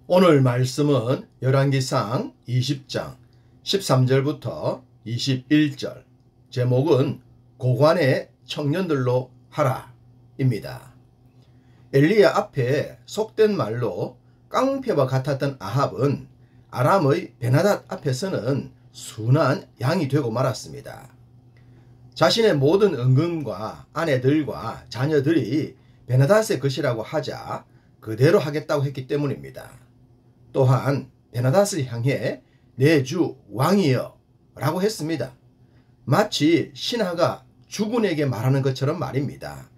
오늘 말씀은 열왕기상 20장 13절부터 21절, 제목은 고관의 청년들로 하라 입니다. 엘리야 앞에 속된 말로 깡패와 같았던 아합은 아람의 베나닷 앞에서는 순한 양이 되고 말았습니다. 자신의 모든 은금과 아내들과 자녀들이 베나닷의 것이라고 하자 그대로 하겠다고 했기 때문입니다. 또한 베나닷을 향해 내 주 왕이여 라고 했습니다. 마치 신하가 주군에게 말하는 것처럼 말입니다.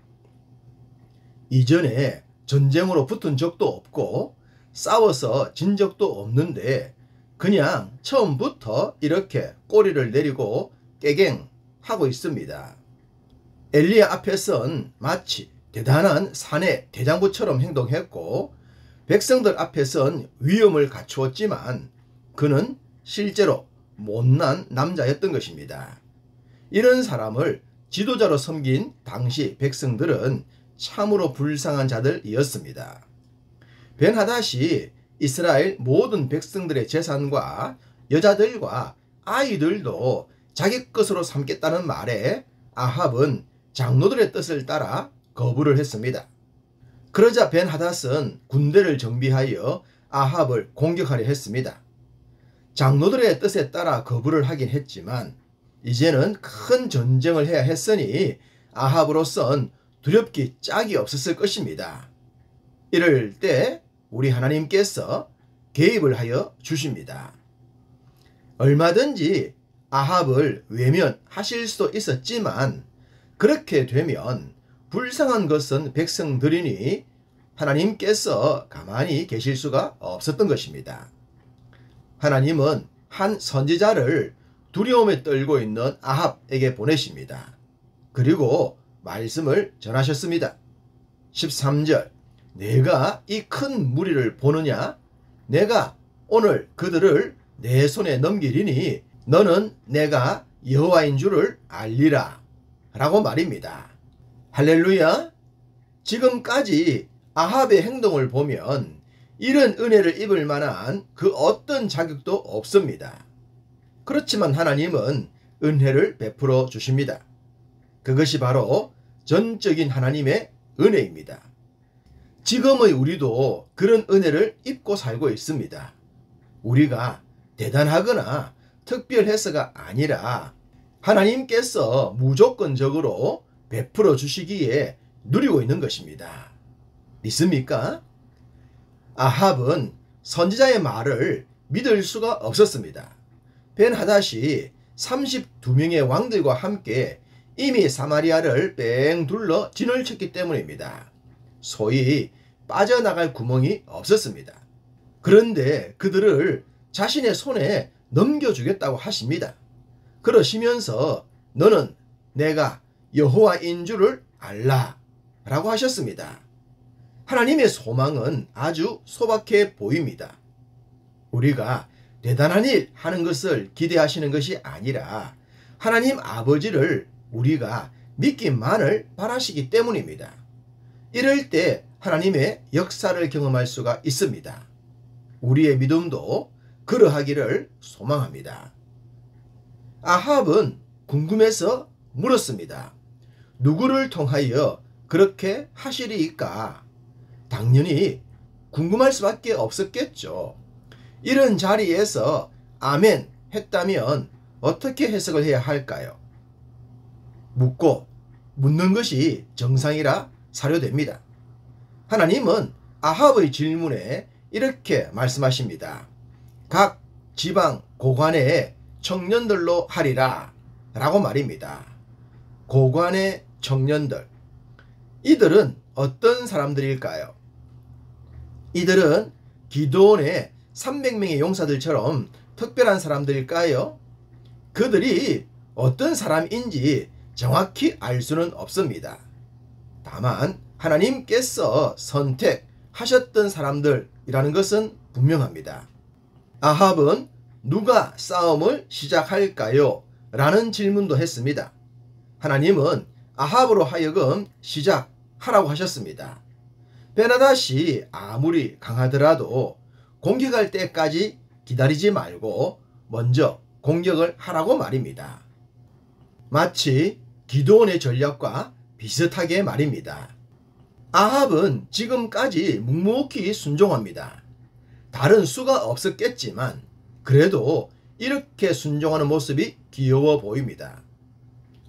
이전에 전쟁으로 붙은 적도 없고 싸워서 진 적도 없는데 그냥 처음부터 이렇게 꼬리를 내리고 깨갱하고 있습니다. 엘리야 앞에선 마치 대단한 사내 대장부처럼 행동했고 백성들 앞에선 위엄을 갖추었지만 그는 실제로 못난 남자였던 것입니다. 이런 사람을 지도자로 섬긴 당시 백성들은 참으로 불쌍한 자들이었습니다. 벤하닷이 이스라엘 모든 백성들의 재산과 여자들과 아이들도 자기 것으로 삼겠다는 말에 아합은 장로들의 뜻을 따라 거부를 했습니다. 그러자 벤하닷은 군대를 정비하여 아합을 공격하려 했습니다. 장로들의 뜻에 따라 거부를 하긴 했지만 이제는 큰 전쟁을 해야 했으니 아합으로선 두렵기 짝이 없었을 것입니다. 이럴 때 우리 하나님께서 개입을 하여 주십니다. 얼마든지 아합을 외면하실 수도 있었지만 그렇게 되면 불쌍한 것은 백성들이니 하나님께서 가만히 계실 수가 없었던 것입니다. 하나님은 한 선지자를 두려움에 떨고 있는 아합에게 보내십니다. 그리고 말씀을 전하셨습니다. 13절, 내가 이 큰 무리를 보느냐? 내가 오늘 그들을 내 손에 넘기리니 너는 내가 여호와인 줄을 알리라 라고 말입니다. 할렐루야! 지금까지 아합의 행동을 보면 이런 은혜를 입을 만한 그 어떤 자격도 없습니다. 그렇지만 하나님은 은혜를 베풀어 주십니다. 그것이 바로 전적인 하나님의 은혜입니다. 지금의 우리도 그런 은혜를 입고 살고 있습니다. 우리가 대단하거나 특별해서가 아니라 하나님께서 무조건적으로 베풀어 주시기에 누리고 있는 것입니다. 믿습니까? 아합은 선지자의 말을 믿을 수가 없었습니다. 벤하닷이 32명의 왕들과 함께 이미 사마리아를 뺑 둘러 진을 쳤기 때문입니다. 소위 빠져나갈 구멍이 없었습니다. 그런데 그들을 자신의 손에 넘겨주겠다고 하십니다. 그러시면서 너는 내가 여호와인 줄을 알라 라고 하셨습니다. 하나님의 소망은 아주 소박해 보입니다. 우리가 대단한 일 하는 것을 기대하시는 것이 아니라 하나님 아버지를 우리가 믿기만을 바라시기 때문입니다. 이럴 때 하나님의 역사를 경험할 수가 있습니다. 우리의 믿음도 그러하기를 소망합니다. 아합은 궁금해서 물었습니다. 누구를 통하여 그렇게 하시리이까? 당연히 궁금할 수밖에 없었겠죠. 이런 자리에서 아멘 했다면 어떻게 해석을 해야 할까요? 묻고 묻는 것이 정상이라 사료됩니다. 하나님은 아합의 질문에 이렇게 말씀하십니다. 각 지방 고관의 청년들로 하리라 라고 말입니다. 고관의 청년들, 이들은 어떤 사람들일까요? 이들은 기드온의 300명의 용사들처럼 특별한 사람들일까요? 그들이 어떤 사람인지 정확히 알 수는 없습니다. 다만 하나님께서 선택하셨던 사람들이라는 것은 분명합니다. 아합은 누가 싸움을 시작할까요? 라는 질문도 했습니다. 하나님은 아합으로 하여금 시작하라고 하셨습니다. 베나닷이 아무리 강하더라도 공격할 때까지 기다리지 말고 먼저 공격을 하라고 말입니다. 마치 기드온의 전략과 비슷하게 말입니다. 아합은 지금까지 묵묵히 순종합니다. 다른 수가 없었겠지만 그래도 이렇게 순종하는 모습이 귀여워 보입니다.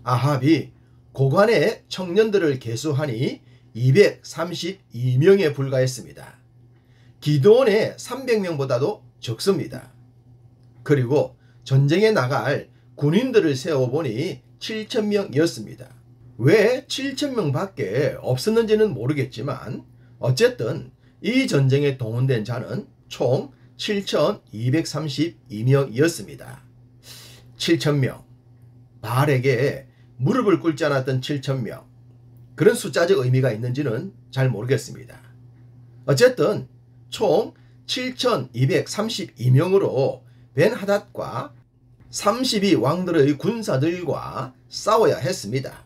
아합이 고관의 청년들을 계수하니 232명에 불과했습니다. 기드온의 300명보다도 적습니다. 그리고 전쟁에 나갈 군인들을 세어보니 7,000명이었습니다. 왜 7,000명밖에 없었는지는 모르겠지만 어쨌든 이 전쟁에 동원된 자는 총 7,232명이었습니다. 7,000명. 바알에게 무릎을 꿇지 않았던 7,000명. 그런 숫자적 의미가 있는지는 잘 모르겠습니다. 어쨌든 총 7,232명으로 벤하닷과 32왕들의 군사들과 싸워야 했습니다.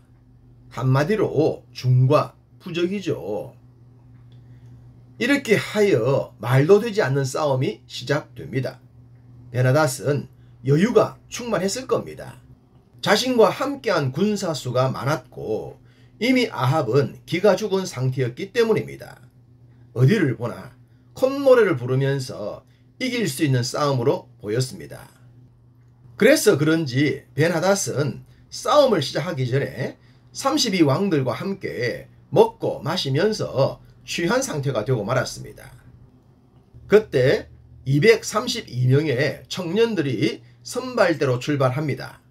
한마디로 중과 부적이죠. 이렇게 하여 말도 되지 않는 싸움이 시작됩니다. 벤하닷은 여유가 충만했을 겁니다. 자신과 함께한 군사수가 많았고 이미 아합은 기가 죽은 상태였기 때문입니다. 어디를 보나 콧노래를 부르면서 이길 수 있는 싸움으로 보였습니다. 그래서 그런지 벤하닷은 싸움을 시작하기 전에 32왕들과 함께 먹고 마시면서 취한 상태가 되고 말았습니다. 그때 232명의 청년들이 선발대로 출발합니다.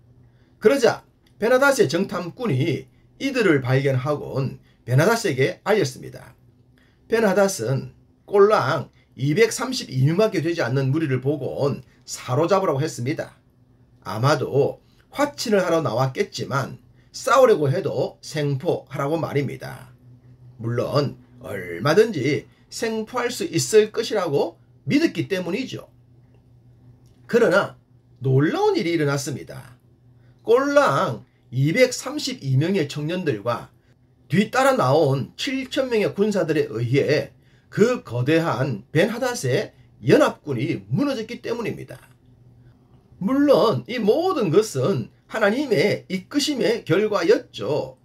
그러자 벤하닷의 정탐꾼이 이들을 발견하곤 벤하닷에게 알렸습니다. 벤하닷은 꼴랑 232명밖에 되지 않는 무리를 보곤 사로잡으라고 했습니다. 아마도 화친을 하러 나왔겠지만 싸우려고 해도 생포하라고 말입니다. 물론 얼마든지 생포할 수 있을 것이라고 믿었기 때문이죠. 그러나 놀라운 일이 일어났습니다. 꼴랑 232명의 청년들과 뒤따라 나온 7,000명의 군사들에 의해 그 거대한 벤하닷의 연합군이 무너졌기 때문입니다. 물론 이 모든 것은 하나님의 이끄심의 결과였죠.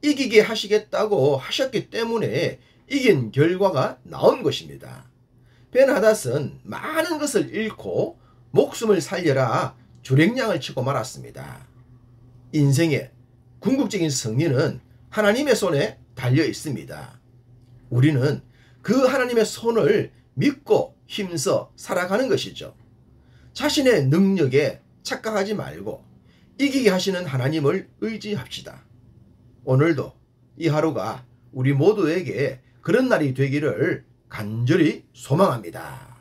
이기게 하시겠다고 하셨기 때문에 이긴 결과가 나온 것입니다. 벤하닷은 많은 것을 잃고 목숨을 살려라 주랭량을 치고 말았습니다. 인생의 궁극적인 승리는 하나님의 손에 달려 있습니다. 우리는 그 하나님의 손을 믿고 힘써 살아가는 것이죠. 자신의 능력에 착각하지 말고 이기게 하시는 하나님을 의지합시다. 오늘도 이 하루가 우리 모두에게 그런 날이 되기를 간절히 소망합니다.